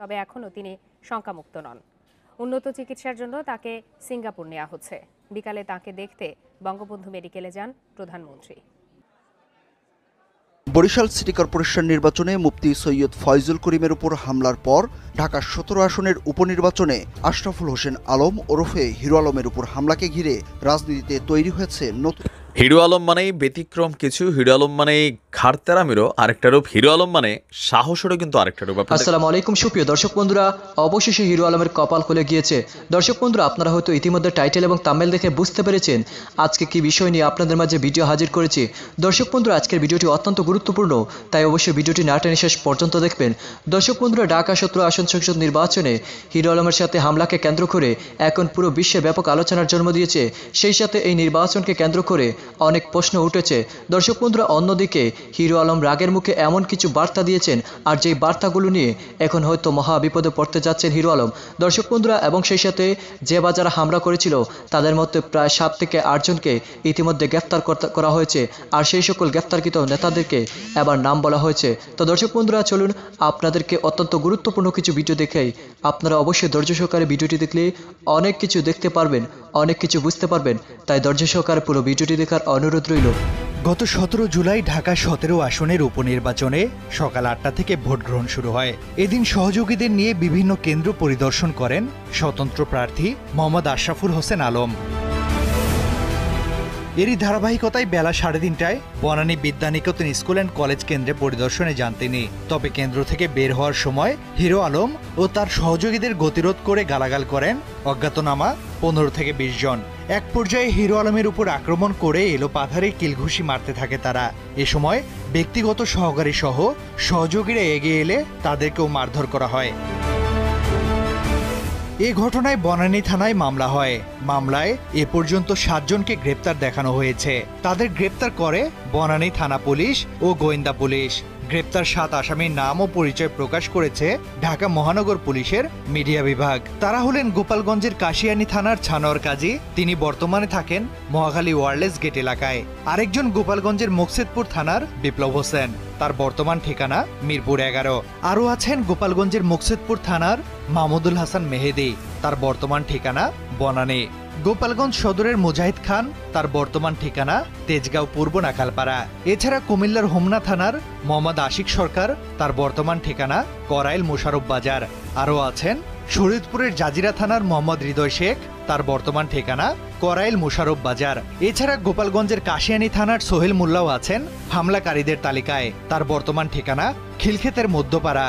তবে এখনও তিনি শঙ্কামুক্ত নন। উন্নত চিকিৎসার জন্য তাকে সিঙ্গাপুর নেওয়া হচ্ছে। বিকালে তাকে দেখতে বঙ্গবন্ধু মেডিকেলে যান প্রধানমন্ত্রী। বরিশাল সিটি কর্পোরেশন নির্বাচনে মুফতি সৈয়দ ফয়জুল করিমের উপর হামলার পর ঢাকা ১৭ আসনের উপনির্বাচনে আশরাফুল হোসেন আলম ওরফে হিরো আলমের উপর হামলাকে ঘিরে রাজনীতিতে তৈরি হয়েছে নতুন। হিরো আলম মানেই ব্যতিক্রম কিছু, হিরো আলম মানেই ঘাড়তেরামিরও আরেকটা রূপ, হিরো আলম মানে সাহসেরও কিন্তু আরেকটা রূপ। আসসালামু আলাইকুম সুপ্রিয় দর্শক বন্ধুরা, অবশেষে হিরো আলমের কপাল খুলে গিয়েছে। দর্শক বন্ধুরা, আপনারা হয়তো ইতিমধ্যে টাইটেল এবং থাম্বনেল দেখে বুঝতে পেরেছেন আজকে কি বিষয় নিয়ে আপনাদের মাঝে ভিডিও হাজির করেছি। দর্শক বন্ধুরা, আজকের ভিডিওটি অত্যন্ত গুরুত্বপূর্ণ, তাই অবশ্যই ভিডিওটি না টেনে শেষ পর্যন্ত দেখবেন। দর্শক বন্ধুরা, ঢাকা ১৭ আসন সংসদ নির্বাচনে হিরো আলমের সাথে হামলাকে কেন্দ্র করে এখন পুরো বিশ্বে ব্যাপক আলোচনার জন্ম দিয়েছে। সেই সাথে এই নির্বাচনকে কেন্দ্র করে অনেক প্রশ্ন উঠেছে। দর্শক বন্ধুরা, অন্যদিকে হিরো আলম রাগের মুখে এমন কিছু বার্তা দিয়েছেন, আর যেই বার্তাগুলো নিয়ে এখন হয়তো মহা বিপদে পড়তে যাচ্ছেন হিরো আলম। দর্শক বন্ধুরা, এবং সেই সাথে যে যারা হামলা করেছিল তাদের মধ্যে প্রায় ৭ থেকে ৮ জনকে ইতিমধ্যে গ্রেফতার করা হয়েছে, আর সেই সকল গ্রেফতারকৃত নেতাদেরকে এবার নাম বলা হয়েছে। তো দর্শক বন্ধুরা, চলুন আপনাদেরকে অত্যন্ত গুরুত্বপূর্ণ কিছু ভিডিও দেখাই। আপনারা অবশ্যই ধৈর্য সহকারে ভিডিওটি দেখলে অনেক কিছু দেখতে পারবেন, অনেক কিছু বুঝতে পারবেন, তাই ধৈর্য সহকারে পুরো ভিডিওটি দেখার অনুরোধ রইল। গত ১৭ জুলাই ঢাকা ১৭ আসনের উপনির্বাচনে সকাল ৮টা থেকে ভোট গ্রহণ শুরু হয়। এদিন সহযোগীদের নিয়ে বিভিন্ন কেন্দ্র পরিদর্শন করেন স্বতন্ত্র প্রার্থী মোহাম্মদ আশরাফুল হোসেন আলম। এরই ধারাবাহিকতায় বেলা ৩:৩০টায় Banani Bidyaniketan school and college কেন্দ্রে পরিদর্শনে যান তিনি। তবে কেন্দ্র থেকে বের হওয়ার সময় হিরো আলম ও তার সহযোগীদের গতিরোধ করে গালাগাল করেন অজ্ঞাতনামা ১৫ থেকে ২০ জন। এক পর্যায়ে হিরো আলমের উপর আক্রমণ করে এলোপাথারে কিলঘুষি মারতে থাকে তারা। এ সময় ব্যক্তিগত সহকারী সহ সহযোগীরা এগিয়ে এলে তাদেরকেও মারধর করা হয়। এ ঘটনায় বনানী থানায় মামলা হয়। মামলায় এ পর্যন্ত ৭ জনকে গ্রেপ্তার দেখানো হয়েছে। তাদের গ্রেপ্তার করে বনানী থানা পুলিশ ও গোয়েন্দা পুলিশ। গ্রেপ্তার ৭ আসামির নাম ও পরিচয় প্রকাশ করেছে ঢাকা মহানগর পুলিশের মিডিয়া বিভাগ। তারা হলেন গোপালগঞ্জের কাশিয়ানী থানার ছানোয়ার কাজী, তিনি বর্তমানে থাকেন মহাখালী ওয়ারলেস গেট এলাকায়। আরেকজন গোপালগঞ্জের মুকসেদপুর থানার বিপ্লব হোসেন, তার বর্তমান ঠিকানা মিরপুর ১১। আরও আছেন গোপালগঞ্জের মুকসেদপুর থানার মাহমুদুল হাসান মেহেদি, তার বর্তমান ঠিকানা বনানী। গোপালগঞ্জ সদরের মুজাহিদ খান, তার বর্তমান ঠিকানা তেজগাঁও পূর্ব নাকালপাড়া। এছাড়া কুমিল্লার হোমনা থানার মোহাম্মদ আশিক সরকার, তার বর্তমান ঠিকানা করাইল মোশারফ বাজার। আরও আছেন শরীয়তপুরের জাজিরা থানার মোহাম্মদ হৃদয় শেখ, তার বর্তমান ঠিকানা করাইল মোশারফ বাজার। এছাড়া গোপালগঞ্জের কাশিয়ানী থানার সোহেল মোল্লাও আছেন হামলাকারীদের তালিকায়, তার বর্তমান ঠিকানা খিলক্ষেতের মধ্যপাড়া।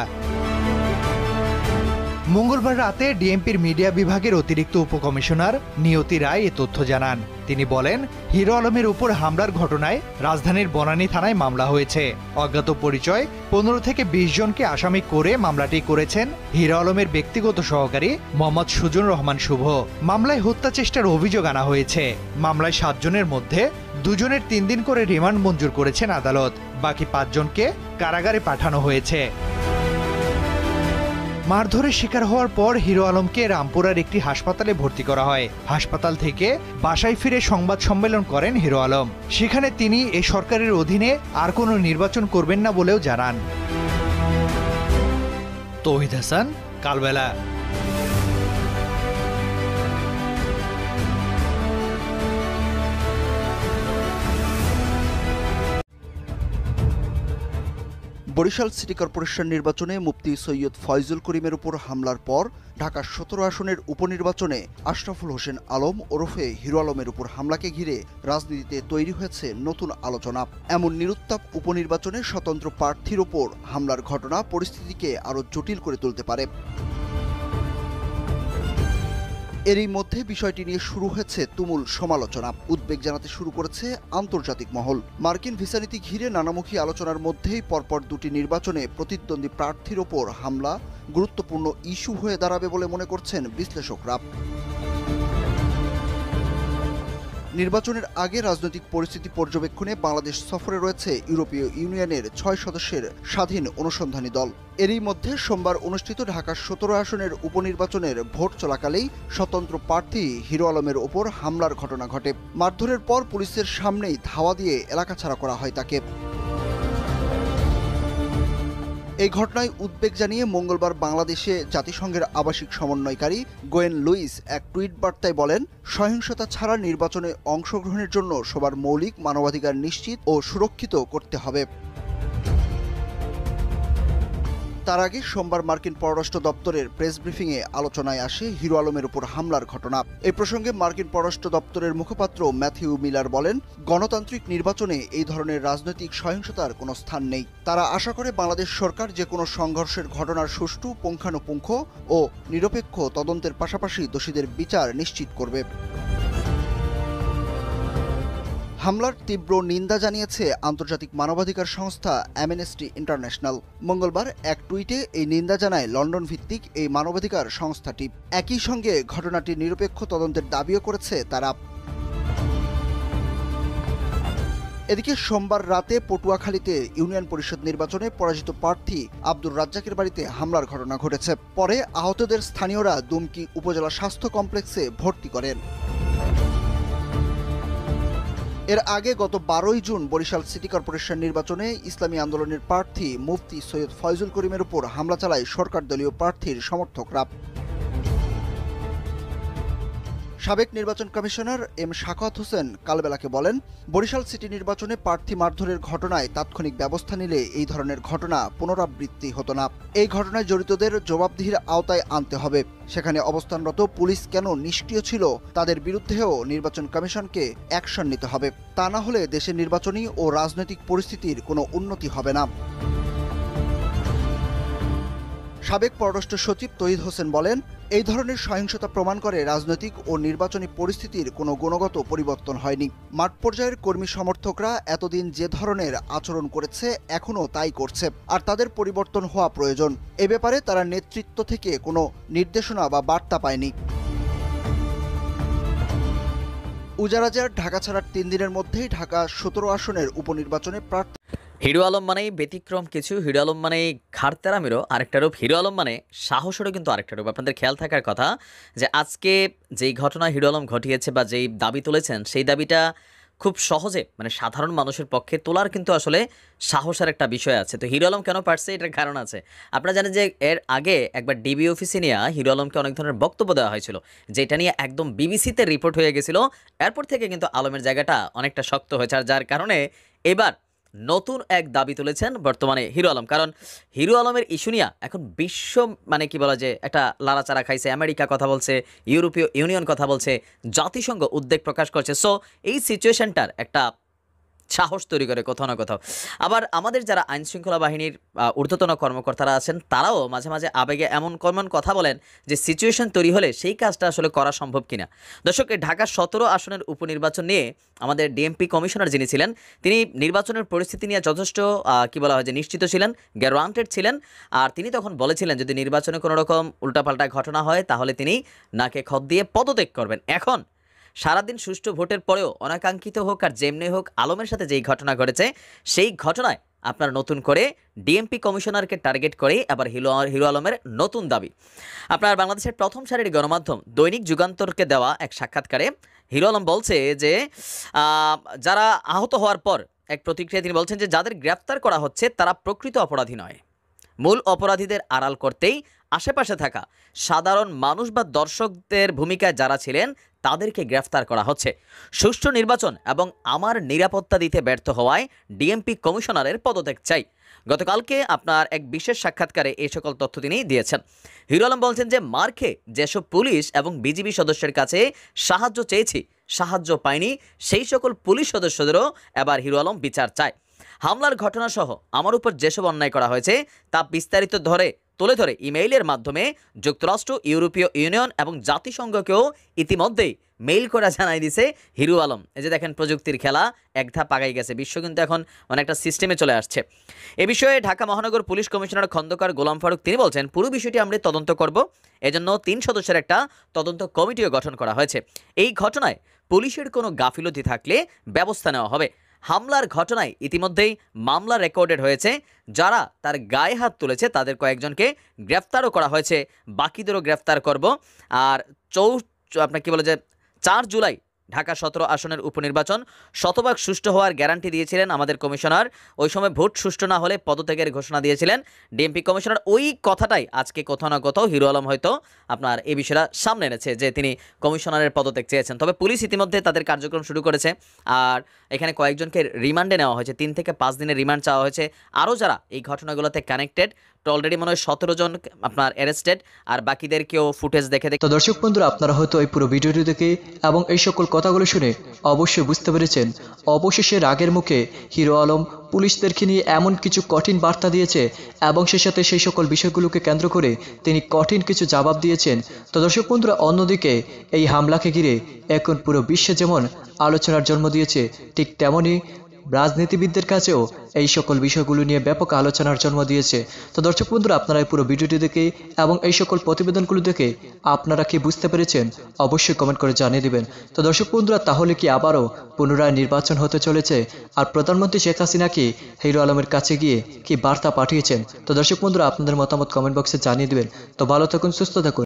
মঙ্গলবার রাতে ডিএমপির মিডিয়া বিভাগের অতিরিক্ত উপকমিশনার নিয়তি রায় এ তথ্য জানান। তিনি বলেন, হিরো আলমের উপর হামলার ঘটনায় রাজধানীর বনানী থানায় মামলা হয়েছে। অজ্ঞাত পরিচয় ১৫ থেকে ২০ জনকে আসামি করে মামলাটি করেছেন হিরো আলমের ব্যক্তিগত সহকারী মোহাম্মদ সুজন রহমান শুভ। মামলায় হত্যা চেষ্টার অভিযোগ আনা হয়েছে। মামলায় ৭ জনের মধ্যে ২ জনের ৩ দিন করে রিমান্ড মঞ্জুর করেছেন আদালত। বাকি ৫ জনকে কারাগারে পাঠানো হয়েছে। মারধরের শিকার হওয়ার পর হিরো আলমকে রামপুরার একটি হাসপাতালে ভর্তি করা হয়। হাসপাতাল থেকে বাসায় ফিরে সংবাদ সম্মেলন করেন হিরো আলম। সেখানে তিনি এ সরকারের অধীনে আর কোনো নির্বাচন করবেন না বলেও জানান। তৌহিদ হাসান, কালবেলা। বরিশাল সিটি কর্পোরেশন নির্বাচনে মুফতি সৈয়দ ফয়জুল করিমের উপর হামলার পর ঢাকা ১৭ আসনের উপনির্বাচনে আশরাফুল হোসেন আলম ওরফে হিরো আলমের উপর হামলাকে ঘিরে রাজনীতিতে তৈরি হয়েছে নতুন আলোচনা। এমন নিরুত্তাপ উপনির্বাচনে স্বতন্ত্র প্রার্থীর ওপর হামলার ঘটনা পরিস্থিতিকে আরও জটিল করে তুলতে পারে। এরই মধ্যে বিষয়টি নিয়ে শুরু হয়েছে তুমুল সমালোচনা। উদ্বেগ জানাতে শুরু করেছে আন্তর্জাতিক মহল। মার্কিন ভিসা নীতি ঘিরে নানামুখী আলোচনার মধ্যেই পরপর ২টি নির্বাচনে প্রতিদ্বন্দ্বী প্রার্থীর ওপর হামলা গুরুত্বপূর্ণ ইস্যু হয়ে দাঁড়াবে বলে মনে করছেন বিশ্লেষকরা। নির্বাচনের আগে রাজনৈতিক পরিস্থিতি পর্যবেক্ষণে বাংলাদেশ সফরে রয়েছে ইউরোপীয় ইউনিয়নের ৬ সদস্যের স্বাধীন অনুসন্ধানী দল। এরই মধ্যে সোমবার অনুষ্ঠিত ঢাকা ১৭ আসনের উপনির্বাচনের ভোট চলাকালেই স্বতন্ত্র প্রার্থী হিরো আলমের ওপর হামলার ঘটনা ঘটে। মারধরের পর পুলিশের সামনেই ধাওয়া দিয়ে এলাকা ছাড়া করা হয় তাকে। এই ঘটনায় উদ্বেগ জানিয়ে মঙ্গলবার বাংলাদেশে জাতিসংঘের আবাসিক সমন্বয়কারী গোয়েন লুইস এক টুইট বার্তায় বলেন, সহিংসতা ছাড়া নির্বাচনে অংশগ্রহণের জন্য সবার মৌলিক মানবাধিকার নিশ্চিত ও সুরক্ষিত করতে হবে। তার আগে সোমবার মার্কিন পররাষ্ট্র দপ্তরের প্রেস ব্রিফিংয়ে আলোচনায় আসে হিরো আলমের উপর হামলার ঘটনা। এই প্রসঙ্গে মার্কিন পররাষ্ট্র দপ্তরের মুখপাত্র ম্যাথিউ মিলার বলেন, গণতান্ত্রিক নির্বাচনে এই ধরনের রাজনৈতিক সহিংসতার কোনো স্থান নেই। তারা আশা করে বাংলাদেশ সরকার যে কোনো সংঘর্ষের ঘটনার সুষ্ঠু, পুঙ্খানুপুঙ্খ ও নিরপেক্ষ তদন্তের পাশাপাশি দোষীদের বিচার নিশ্চিত করবে। হামলার তীব্র নিন্দা জানিয়েছে আন্তর্জাতিক মানবাধিকার সংস্থা অ্যামনেস্টি ইন্টারন্যাশনাল। মঙ্গলবার এক টুইটে এই নিন্দা জানায় লন্ডন ভিত্তিক এই মানবাধিকার সংস্থাটি। একই সঙ্গে ঘটনাটির নিরপেক্ষ তদন্তের দাবিও করেছে তারা। এদিকে সোমবার রাতে পটুয়াখালীতে ইউনিয়ন পরিষদ নির্বাচনে পরাজিত প্রার্থী আব্দুর রাজ্জাকের বাড়িতে হামলার ঘটনা ঘটেছে। পরে আহতদের স্থানীয়রা দুমকি উপজেলা স্বাস্থ্য কমপ্লেক্সে ভর্তি করেন। এর আগে গত 12ই জুন বরিশাল সিটি কর্পোরেশন নির্বাচনে ইসলামী আন্দোলনের প্রার্থী মুফতি সৈয়দ ফয়জুল করিমের উপর হামলা চালায় সরকার দলীয় প্রার্থীর সমর্থকরা। সাবেক নির্বাচন কমিশনার এম শাখাওয়াত হোসেন কালবেলাকে বলেন, বরিশাল সিটি নির্বাচনে প্রার্থী মারধরের ঘটনায় তাৎক্ষণিক ব্যবস্থা নিলে এই ধরনের ঘটনা পুনরাবৃত্তি হতো না। এই ঘটনায় জড়িতদের জবাবদিহির আওতায় আনতে হবে। সেখানে অবস্থানরত পুলিশ কেন নিষ্ক্রিয় ছিল, তাদের বিরুদ্ধেও নির্বাচন কমিশনকে অ্যাকশন নিতে হবে। তা না হলে দেশের নির্বাচনী ও রাজনৈতিক পরিস্থিতির কোনো উন্নতি হবে না। সাবেক পররাষ্ট্র সচিব তৌহিদ হোসেন বলেন, এই ধরনের সহিংসতা প্রমাণ করে রাজনৈতিক ও নির্বাচনী পরিস্থিতির কোনো গুণগত পরিবর্তন হয়নি। মাঠ পর্যায়ের কর্মী সমর্থকরা এতদিন যে ধরনের আচরণ করেছে এখনও তাই করছে, আর তাদের পরিবর্তন হওয়া প্রয়োজন। এ ব্যাপারে তারা নেতৃত্ব থেকে কোনো নির্দেশনা বা বার্তা পায়নি। উজারাজার ঢাকা ছাড়ার 3 দিনের মধ্যেই ঢাকা 17 আসনের উপনির্বাচনে প্রার্থী। হিরো আলম মানেই ব্যতিক্রম কিছু, হিরো আলম মানেই ঘাড়তেরামিরও আরেকটা রূপ, হিরো আলম মানে সাহসেরও কিন্তু আরেকটা রূপ। আপনাদের খেয়াল থাকার কথা যে আজকে যেই ঘটনা হিরো আলম ঘটিয়েছে বা যেই দাবি তুলেছেন, সেই দাবিটা খুব সহজে মানে সাধারণ মানুষের পক্ষে তোলার কিন্তু আসলে সাহসের একটা বিষয় আছে। তো হিরো আলম কেন পারছে এটার কারণ আছে। আপনারা জানেন যে এর আগে একবার ডিবি অফিসে নিয়ে হিরো আলমকে অনেক ধরনের বক্তব্য দেওয়া হয়েছিল, যেটা নিয়ে একদম বিবিসিতে রিপোর্ট হয়ে গেছিল। এরপর থেকে কিন্তু আলমের জায়গাটা অনেকটা শক্ত হয়েছে, আর যার কারণে এবার নতুন এক দাবি তুলেছেন বর্তমানে হিরো আলম। কারণ হিরো আলমের ইস্যু নিয়ে এখন বিশ্ব মানে কি বলা যায় একটা লাড়াচাড়া খাইছে। আমেরিকা কথা বলছে, ইউরোপীয় ইউনিয়ন কথা বলছে, জাতিসংঘ উদ্বেগ প্রকাশ করছে। সো এই সিচুয়েশনটার একটা সাহস তৈরি করে কোথাও না কোথাও। আবার আমাদের যারা আইনশৃঙ্খলা বাহিনীর ঊর্ধ্বতন কর্মকর্তারা আছেন, তারাও মাঝে মাঝে আবেগে এমন কথা বলেন যে সিচুয়েশন তৈরি হলে সেই কাজটা আসলে করা সম্ভব কিনা। দর্শক, ঢাকা 17 আসনের উপনির্বাচন নিয়ে আমাদের ডিএমপি কমিশনার যিনি ছিলেন, তিনি নির্বাচনের পরিস্থিতি নিয়ে যথেষ্ট কি বলা হয় যে নিশ্চিত ছিলেন, গ্যারান্টেড ছিলেন। আর তিনি তখন বলেছিলেন যদি নির্বাচনে কোনো রকম উল্টাপাল্টা ঘটনা হয় তাহলে তিনি নাকে খত দিয়ে পদত্যাগ করবেন। এখন সারাদিন সুষ্ঠু ভোটের পরেও অনাকাঙ্ক্ষিত হোক আর যেমনি হোক, আলমের সাথে যেই ঘটনা ঘটেছে সেই ঘটনায় আপনার নতুন করে ডিএমপি কমিশনারকে টার্গেট করে আবার হিরো আলমের নতুন দাবি। আপনার বাংলাদেশের প্রথম সারির গণমাধ্যম দৈনিক যুগান্তরকে দেওয়া এক সাক্ষাৎকারে হিরো আলম বলছে যে যারা আহত হওয়ার পর এক প্রতিক্রিয়া তিনি বলছেন যে যাদের গ্রেফতার করা হচ্ছে তারা প্রকৃত অপরাধী নয়, মূল অপরাধীদের আড়াল করতেই আশেপাশে থাকা সাধারণ মানুষ বা দর্শকদের ভূমিকায় যারা ছিলেন তাদেরকে গ্রেফতার করা হচ্ছে। সুষ্ঠু নির্বাচন এবং আমার নিরাপত্তা দিতে ব্যর্থ হওয়ায় ডিএমপি কমিশনারের পদত্যাগ চাই। গতকালকে আপনার এক বিশেষ সাক্ষাৎকারে এই সকল তথ্য তিনি দিয়েছেন। হিরো আলম বলছেন যে মার্কে যেসব পুলিশ এবং বিজিবি সদস্যের কাছে সাহায্য চেয়েছি, সাহায্য পাইনি, সেই সকল পুলিশ সদস্যদেরও এবার হিরো আলম বিচার চায়। হামলার ঘটনা সহ আমার উপর যেসব অন্যায় করা হয়েছে তা বিস্তারিত তুলে ধরে ইমেইলের মাধ্যমে যুক্তরাষ্ট্র, ইউরোপীয় ইউনিয়ন এবং জাতিসংঘকেও ইতিমধ্যেই মেইল করা জানাই দিছে হিরো আলম। এই যে দেখেন প্রযুক্তির খেলা এক ধাপ আগাই গেছে, বিশ্ব কিন্তু এখন অনেকটা সিস্টেমে চলে আসছে। এ বিষয়ে ঢাকা মহানগর পুলিশ কমিশনার খন্দকার গোলাম ফারুক তিনি বলছেন, পুরো বিষয়টি আমরা তদন্ত করব, এজন্য 3 সদস্যের একটা তদন্ত কমিটিও গঠন করা হয়েছে। এই ঘটনায় পুলিশের কোনো গাফিলতি থাকলে ব্যবস্থা নেওয়া হবে। হামলার ঘটনায় ইতিমধ্যেই মামলা রেকর্ডেড হয়েছে, যারা তার গায়ে হাত তুলেছে তাদের কয়েকজনকে গ্রেফতারও করা হয়েছে, বাকিদেরও গ্রেফতার করব। আর আপনার কি বলে যে 4 জুলাই ঢাকা 17 আসনের উপনির্বাচন শতভাগ সুষ্ঠু হওয়ার গ্যারান্টি দিয়েছিলেন আমাদের কমিশনার। ওই সময় ভোট সুষ্ঠু না হলে পদত্যাগের ঘোষণা দিয়েছিলেন ডিএমপি কমিশনার। ওই কথাটাই আজকে কোথাও না কোথাও হিরো আলম হয়তো আপনার এই বিষয়টা সামনে এনেছে যে তিনি কমিশনারের পদত্যাগ চেয়েছেন। তবে পুলিশ ইতিমধ্যে তাদের কার্যক্রম শুরু করেছে। আর এখানে কয়েকজনকে রিমান্ডে নেওয়া হয়েছে, 3 থেকে 5 দিনের রিমান্ড চাওয়া হয়েছে। আরও যারা এই ঘটনাগুলোতে কানেক্টেড, তো অলরেডি মনে হয় 17 জন আপনার অ্যারেস্টেড, আর বাকিদেরকেও ফুটেজ দেখে তো দর্শক বন্ধুরা, আপনারা হয়তো এই পুরো ভিডিওটি দেখে এবং এই সকল কথাগুলো শুনে অবশ্যই বুঝতে পেরেছেন অবশেষে রাগের মুখে হিরো আলম পুলিশদেরকে নিয়ে এমন কিছু কঠিন বার্তা দিয়েছে এবং সে সাথে সেই সকল বিষয়গুলোকে কেন্দ্র করে তিনি কঠিন কিছু জবাব দিয়েছেন। তো দর্শক বন্ধুরা, অন্যদিকে এই হামলাকে ঘিরে এখন পুরো বিশ্বে যেমন আলোচনার জন্ম দিয়েছে, ঠিক তেমনই রাজনীতিবিদদের কাছেও এই সকল বিষয়গুলো নিয়ে ব্যাপক আলোচনার জন্ম দিয়েছে। তো দর্শক বন্ধুরা, আপনারা এই পুরো ভিডিওটি দেখে এবং এই সকল প্রতিবেদনগুলো দেখে আপনারা কি বুঝতে পেরেছেন অবশ্যই কমেন্ট করে জানিয়ে দিবেন। তো দর্শক বন্ধুরা, তাহলে কি আবারও পুনরায় নির্বাচন হতে চলেছে? আর প্রধানমন্ত্রী শেখ হাসিনা কি হিরো আলমের কাছে গিয়ে কি বার্তা পাঠিয়েছেন? তো দর্শক বন্ধুরা, আপনাদের মতামত কমেন্ট বক্সে জানিয়ে দিবেন। তো ভালো থাকুন, সুস্থ থাকুন।